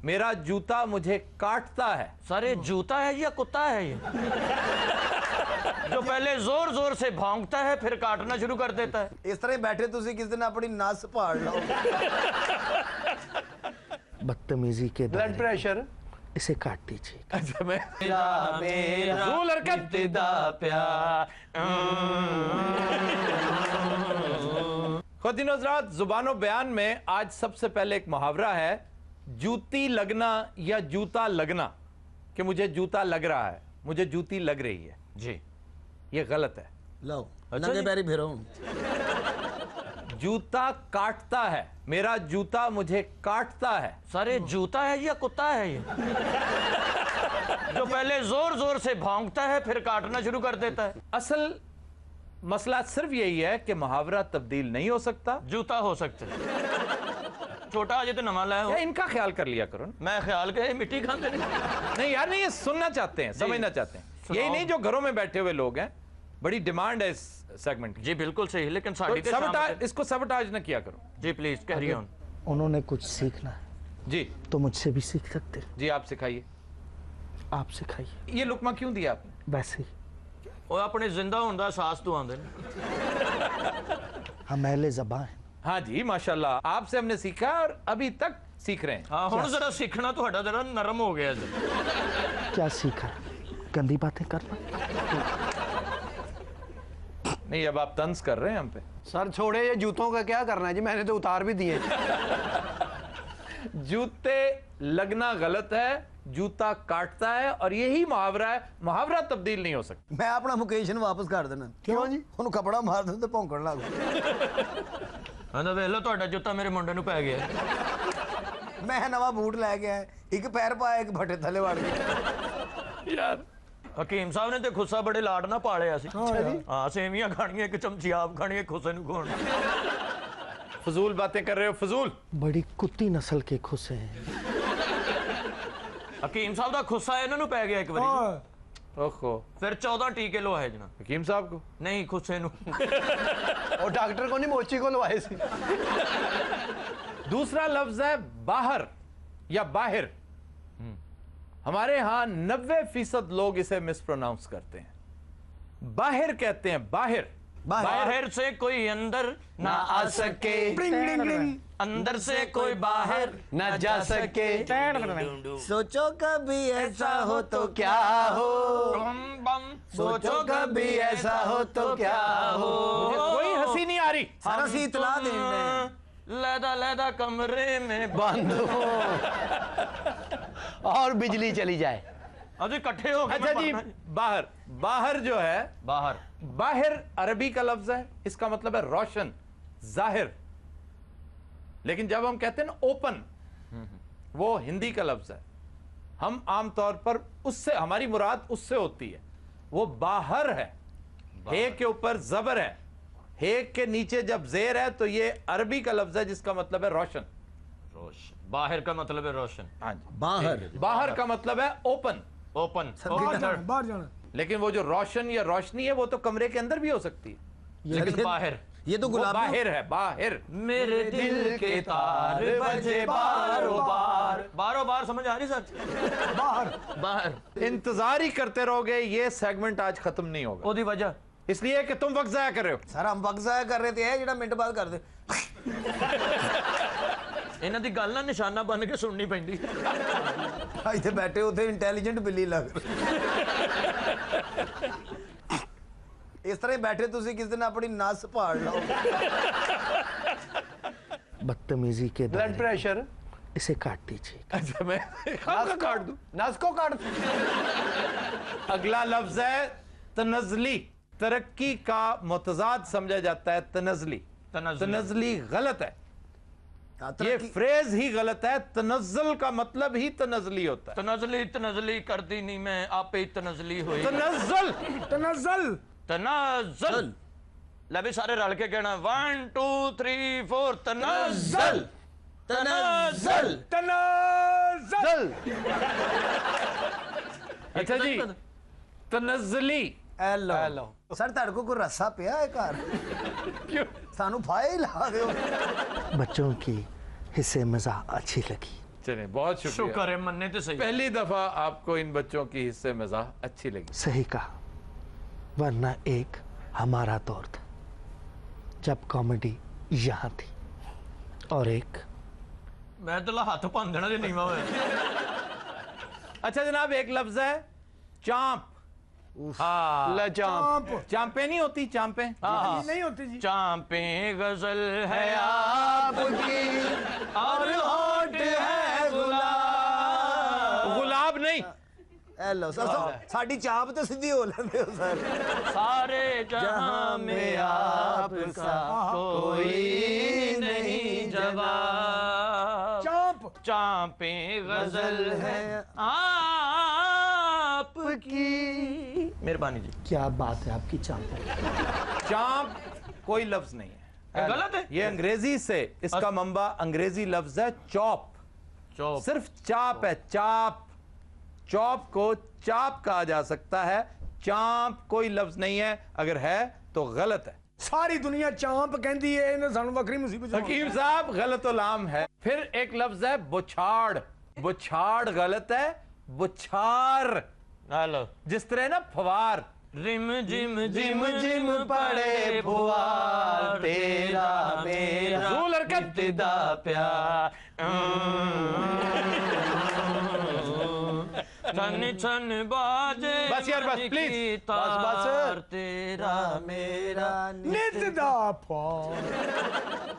मेरा जूता मुझे काटता है। सर ये जूता है या कुत्ता है ये जो पहले जोर जोर से भौंकता है फिर काटना शुरू कर देता है। इस तरह बैठे तुसी किस दिन अपनी नस फाड़ लो। बदतमीजी के ब्लड प्रेशर इसे काट दीजिए। अच्छा मैं मेरा फजूल हरकत। इब्तिदा प्यार। खुद हज़रात, जुबानो बयान में आज सबसे पहले एक मुहावरा है, जूती लगना या जूता लगना, कि मुझे जूता लग रहा है, मुझे जूती लग रही है। जी ये गलत है। लो अच्छा नंगे जी। पैरी फिरो। जूता काटता है, मेरा जूता मुझे काटता है। सर ये जूता है या कुत्ता है ये जो पहले जोर जोर से भौंकता है फिर काटना शुरू कर देता है। असल मसला सिर्फ यही है कि मुहावरा तब्दील नहीं हो सकता। जूता हो सकता है। छोटा अजय तो नवा लाया हो। या इनका ख्याल कर लिया करो ना। मैं ख्याल के मिट्टी खाते नहीं। नहीं यार, नहीं, ये सुनना चाहते हैं, समझना चाहते हैं। यही नहीं जो घरों में बैठे हुए लोग हैं, बड़ी डिमांड है इस सेगमेंट की। जी बिल्कुल सही, लेकिन साड़ी तो सबटाज, इसको सबटाज न किया करो। जी प्लीज कैरी ऑन। उन्होंने कुछ सीखना है जी तो मुझसे भी सीख सकते हैं। जी, आप सिखाइए। आप सिखाइए। ये लुकमा क्यों दिया आपने? वैसे ही वो अपने जिंदा होने का एहसास तो आंदे ने। हम अहले ज़बां हैं। हाँ जी, माशाल्लाह, आपसे हमने सीखा और अभी तक सीख रहे हैं। हाँ हुण जरा सीखना तो जरा नरम हो गया जी। क्या सीखा? गंदी बातें करना। नहीं, अब आप तंज कर रहे हैं हम पे। सर छोड़े, ये जूतों का क्या करना है जी, मैंने तो उतार भी दिए। जूते लगना गलत है, जूता काटता है, और यही मुहावरा है। मुहावरा तब्दील नहीं हो सकता। मैं अपना मुकेशन वापस कर देना। क्यों जी? ਉਹਨੂੰ कपड़ा मार दूं तो भौंकਣ ਲੱਗ ਪਊ। ਕਹਿੰਦਾ ਵੇਖ ਲਓ ਤੁਹਾਡਾ ਜੁੱਤਾ ਮੇਰੇ ਮੁੰਡੇ ਨੂੰ ਪੈ ਗਿਆ। ਮੈਂ ਨਵਾਂ ਬੂਟ ਲੈ ਕੇ ਆਇਆ, ਇੱਕ ਪੈਰ ਪਾਇਆ, ਇੱਕ ਫੱਟੇ ਥੱਲੇ ਵੜ ਗਿਆ। यार ਹਕੀਮ ਸਾਹਿਬ ਨੇ ਤੇ ਖੁੱਸਾ ਬੜੇ ਲਾਡ ਨਾਲ ਪਾਲਿਆ ਸੀ। ਹਾਂ ਸੇਵੀਆਂ ਖਾਣੀਆਂ, ਇੱਕ ਚਮਚੀ ਆਪ ਖਾਣੀ, ਇੱਕ ਖੁੱਸੇ ਨੂੰ ਖਵਾਉਣਾ। फजूल बातें कर रहे हो, फजूल। बड़ी कुत्ती नस्ल के खुसे हैं। ਹਕੀਮ ਸਾਹਿਬ ਦਾ ਖੁੱਸਾ ਇਹਨਾਂ ਨੂੰ ਪੈ ਗਿਆ ਇੱਕ ਵਾਰੀ। ओहो, ਫਿਰ 14 ਟੀਕੇ ਲਵਾਏ ਜਨਾ। हकीम साहब को। ਨਹੀਂ ਖੁੱਸੇ ਨੂੰ। ਉਹ ਡਾਕਟਰ ਕੋ ਨਹੀਂ, ਮੋਚੀ ਕੋ ਲਵਾਏ ਸੀ। दूसरा लफ्ज है बाहर या बाहिर। हमारे यहां 90% लोग इसे मिसप्रोनाउंस करते हैं। बाहिर कहते हैं, बाहिर। बाहर से कोई अंदर ना आ सके, अंदर से कोई बाहर ना जा सके। सोचो कभी ऐसा हो तो क्या हो, बम बम सोचो कभी ऐसा हो तो क्या हो। कोई हंसी नहीं आ रही। सारा सी इतला देने लैदा लैदा कमरे में बंद हो और बिजली चली जाए। अभी इकट्ठे हो गए। अच्छा जी, बाहर। बाहर जो है, बाहर बाहिर अरबी का लफ्ज है, इसका मतलब है रोशन, जाहिर। लेकिन जब हम कहते हैं ना ओपन, वो हिंदी का लफ्ज है। हम आमतौर पर उससे, हमारी मुराद उससे होती है। वो बाहर है, हे के ऊपर जबर है, हे के नीचे जब जेर है, तो ये अरबी का लफ्ज है जिसका मतलब है रोशन। रोशन, बाहर का मतलब है रोशन। हाँ जी, बाहर बाहर का मतलब है ओपन। ओपन बाहर जाना। लेकिन वो जो रोशन या रोशनी है, वो तो कमरे के अंदर भी हो सकती है। लेकिन बाहर, ये तो वो गुलाबी बाहिर है, बाहिर। मेरे दिल के तार बजे बारो बार। बारो बार समझ आ रही सर? बाहर। बाहर इंतजार ही करते रहोगे, ये सेगमेंट आज खत्म नहीं होगा, ओदी वजह इसलिए कि तुम वक्त जाया कर रहे हो। सर हम वक्त जाया कर रहे थे, जेड़ा मिनट बाद कर दे। ਇਹਨਾਂ ਦੀ ਗੱਲ ਨਾ ਨਿਸ਼ਾਨਾ ਬਣ ਕੇ ਸੁਣਨੀ ਪੈਂਦੀ। ਇੱਥੇ ਬੈਠੇ ਉੱਥੇ ਇੰਟੈਲੀਜੈਂਟ ਬਿੱਲੀ ਲੱਗ। ਇਸ ਤਰ੍ਹਾਂ ਬੈਠੇ ਤੁਸੀਂ किस दिन अपनी नस फाड़ लो। बदतमीजी के ब्लड प्रेशर। इसे काट दीजिए। अच्छा मैं काट दूं। नस को काट। अगला लफ्ज है तनजली। तरक्की का मुतजाद समझा जाता है तनजली। तनजली गलत है, ये फ्रेज ही गलत है। तनज्जुल का मतलब ही तनजली होता है। तनजली तनजली कर दी नहीं मैं आपे तनजली हुई। तनज्जुल, तनज्जुल तनाज़ुल। ले भी सारे रल के कहना 1 2 3 4 तनाज़ुल तनाज़ुल तनज्जुल। अच्छा जी, तनज्जुली। हेलो सर, ਤੁਹਾਡੇ ਕੋਲ ਕੋਈ ਰੱਸਾ ਪਿਆ ਹੈ ਘਰ? ਸਾਨੂੰ ਫਾਇਲ ਲਾ ਦਿਓ। बच्चों की हिस्से मज़ा अच्छी लगी। चलिए बहुत शुक्रिया। शुक्र है मन्ने तो सही। पहली दफा आपको इन बच्चों की हिस्से मजाक अच्छी लगी। सही कहा, वरना एक हमारा दौर था जब कॉमेडी यहाँ थी और एक मैं तो हाथ भन देना जे नीवा होया। अच्छा जनाब, एक लफ्ज है चांप। हाँ, लचाप चांपे नहीं होती, चांपे नहीं होती जी। चांपे गजल है आपकी और होठ है गुलाब। गुलाब नहीं, हेलो सर, साडी चाप तो सीधी हो लेंदे हो सर। सारे जहां में आपका कोई नहीं जवाब। चाप चांपे गजल है आपकी। मेहरबानी जी। क्या बात है आपकी चांप। चांप कोई लफ्ज नहीं है, गलत है। ये अंग्रेजी से, इसका मंबा अंग्रेजी लफ्ज है चॉप। चौप। सिर्फ चाप है, चाप। चॉप को चाप कहा जा सकता है, चांप कोई लफ्ज नहीं है, अगर है तो गलत है। सारी दुनिया चांप कहती है, इन्हें सानू वक्री मुसीबत हकीम साहब गलत उलाम है। फिर एक लफ्ज है बुछाड़। बुछाड़ गलत है, बुछार, हेलो। जिस तरह ना फवार। रिम जिम जिम जिम पड़े फुआर तेरा मेरा ज़ूल हरकत। इब्तिदा प्यार। छन छन बाजे बस यार, बस, मन प्लीज। की बस, बस। तार तेरा मेरा नित दा